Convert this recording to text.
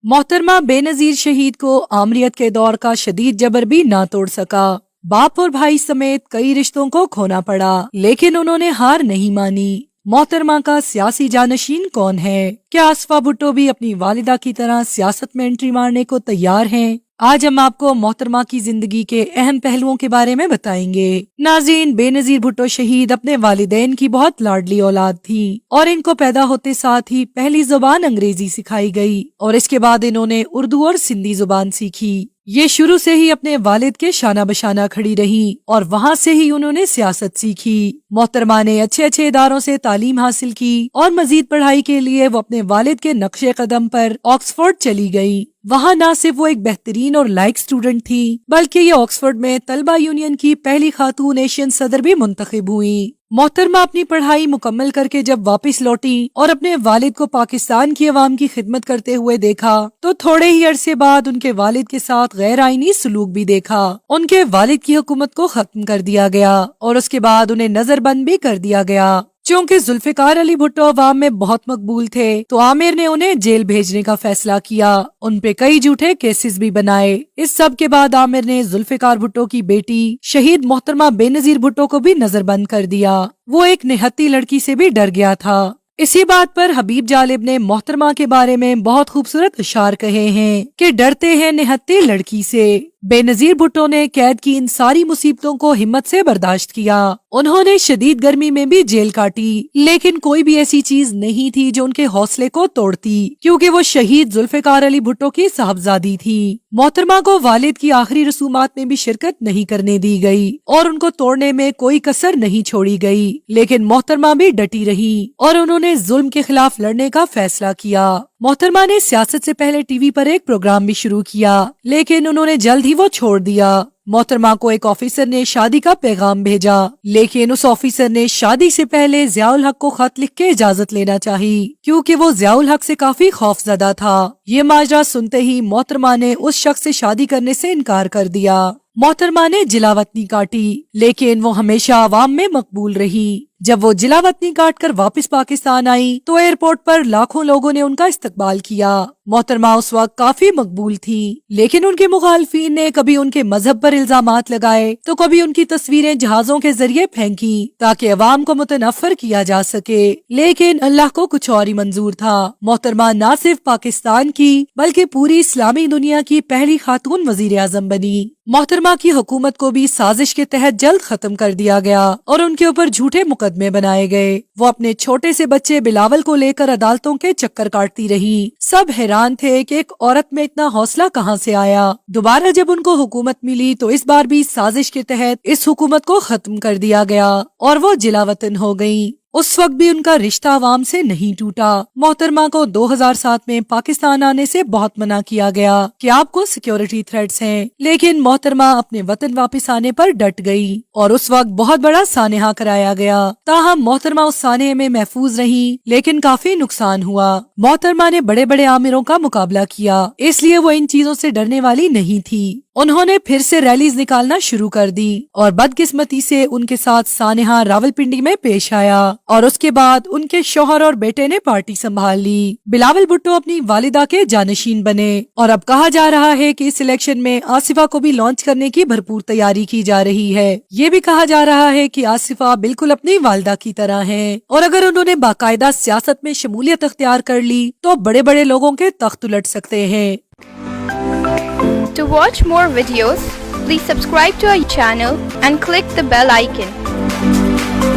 मोहतरमा बेनजीर शहीद को आमरीत के दौर का शदीद जबर भी ना तोड़ सका। बाप और भाई समेत कई रिश्तों को खोना पड़ा, लेकिन उन्होंने हार नहीं मानी। मोहतरमा का सियासी जानशीन कौन है? क्या आसिफा भुट्टो भी अपनी वालिदा की तरह सियासत में एंट्री मारने को तैयार हैं? आज हम आपको मोहतरमा की जिंदगी के अहम पहलुओं के बारे में बताएंगे। नाज़रीन, बेनजीर भुट्टो शहीद अपने वालिदैन की बहुत लाडली औलाद थी और इनको पैदा होते साथ ही पहली जुबान अंग्रेजी सिखाई गई और इसके बाद इन्होंने उर्दू और सिंधी जुबान सीखी। ये शुरू से ही अपने वालिद के शाना बशाना खड़ी रही और वहाँ से ही उन्होंने सियासत सीखी। मोहतरमा ने अच्छे अच्छे इदारों से तालीम हासिल की और मजीद पढ़ाई के लिए वो अपने वालिद के नक्शे कदम पर ऑक्सफोर्ड चली गई। वहाँ न सिर्फ वो एक बेहतरीन और लाइक स्टूडेंट थी, बल्कि ये ऑक्सफोर्ड में तलबा यूनियन की पहली खातून एशियन सदर भी मुंतखब हुई। मोहतरमा अपनी पढ़ाई मुकम्मल करके जब वापस लौटी और अपने वालिद को पाकिस्तान की अवाम की खिदमत करते हुए देखा तो थोड़े ही अरसे बाद उनके वालिद के साथ गैर आईनी सलूक भी देखा। उनके वालिद की हुकूमत को खत्म कर दिया गया और उसके बाद उन्हें नजरबंद भी कर दिया गया। चूँकि जुल्फिकार अली भुट्टो अवाम में बहुत मकबूल थे तो आमिर ने उन्हें जेल भेजने का फैसला किया। उन पे कई झूठे केसेस भी बनाए। इस सब के बाद आमिर ने जुल्फिकार भुट्टो की बेटी शहीद मोहतरमा बेनजीर भुट्टो को भी नजरबंद कर दिया। वो एक निहत्ती लड़की से भी डर गया था। इसी बात पर हबीब जालिब ने मोहतरमा के बारे में बहुत खूबसूरत इशार कहे हैं कि डरते हैं निहत्ती लड़की से। बेनजीर भुट्टो ने कैद की इन सारी मुसीबतों को हिम्मत से बर्दाश्त किया। उन्होंने शदीद गर्मी में भी जेल काटी, लेकिन कोई भी ऐसी चीज नहीं थी जो उनके हौसले को तोड़ती, क्योंकि वो शहीद जुल्फिकार अली भुट्टो की साहबजादी थी। मोहतरमा को वालिद की आखिरी रसूमात में भी शिरकत नहीं करने दी गई और उनको तोड़ने में कोई कसर नहीं छोड़ी गई, लेकिन मोहतरमा भी डटी रही और उन्होंने जुल्म के खिलाफ लड़ने का फैसला किया। मोहतरमा ने सियासत से पहले टीवी पर एक प्रोग्राम भी शुरू किया, लेकिन उन्होंने जल्द ही वो छोड़ दिया। मोहतरमा को एक ऑफिसर ने शादी का पैगाम भेजा, लेकिन उस ऑफिसर ने शादी से पहले ज़ियाउल हक को खत लिख के इजाजत लेना चाहिए, क्योंकि वो ज़ियाउल हक से काफी खौफजदा था। ये माजरा सुनते ही मोहतरमा ने उस शख्स से शादी करने से इनकार कर दिया। मोहतरमा ने जिलावतनी काटी, लेकिन वो हमेशा आवाम में मकबूल रही। जब वो जिलावतनी काट कर वापस पाकिस्तान आई तो एयरपोर्ट पर लाखों लोगों ने उनका इस्तकबाल किया। मोहतरमा उस वक्त काफी मकबूल थी, लेकिन उनके मुखालफीन ने कभी उनके मजहब पर इल्जामात लगाए तो कभी उनकी तस्वीरें जहाजों के जरिए फेंकी ताकि अवाम को मुतनफर किया जा सके। लेकिन अल्लाह को कुछ और ही मंजूर था। मोहतरमा न सिर्फ पाकिस्तान की बल्कि पूरी इस्लामी दुनिया की पहली खातून वजीर आजम बनी। मोहतरमा की हुकूमत को भी साजिश के तहत जल्द खत्म कर दिया गया और उनके ऊपर झूठे मुकदमे बनाए गए। वो अपने छोटे से बच्चे बिलावल को लेकर अदालतों के चक्कर काटती रही। सब हैरान थे कि एक औरत में इतना हौसला कहां से आया। दोबारा जब उनको हुकूमत मिली तो इस बार भी साजिश के तहत इस हुकूमत को खत्म कर दिया गया और वो जिलावतन हो गयी। उस वक्त भी उनका रिश्ता अवाम से नहीं टूटा। मोहतरमा को 2007 में पाकिस्तान आने से बहुत मना किया गया कि आपको सिक्योरिटी थ्रेट्स हैं, लेकिन मोहतरमा अपने वतन वापस आने पर डट गई और उस वक्त बहुत बड़ा सानेहा कराया गया। ताहम मोहतरमा उस सानेहे में महफूज रही, लेकिन काफी नुकसान हुआ। मोहतरमा ने बड़े बड़े आमिरों का मुकाबला किया, इसलिए वो इन चीजों से डरने वाली नहीं थी। उन्होंने फिर से रैलीज निकालना शुरू कर दी और बदकिस्मती से उनके साथ सानेहा रावलपिंडी में पेश आया और उसके बाद उनके शौहर और बेटे ने पार्टी संभाल ली। बिलावल भुट्टो अपनी वालिदा के जानशीन बने और अब कहा जा रहा है कि इस इलेक्शन में आसिफा को भी लॉन्च करने की भरपूर तैयारी की जा रही है। ये भी कहा जा रहा है कि आसिफा बिल्कुल अपनी वालिदा की तरह है और अगर उन्होंने बाकायदा सियासत में शमूलियत अख्तियार कर ली तो बड़े बड़े लोगों के तख्त उलट सकते हैं। To watch more videos, please subscribe to our channel and click the bell icon.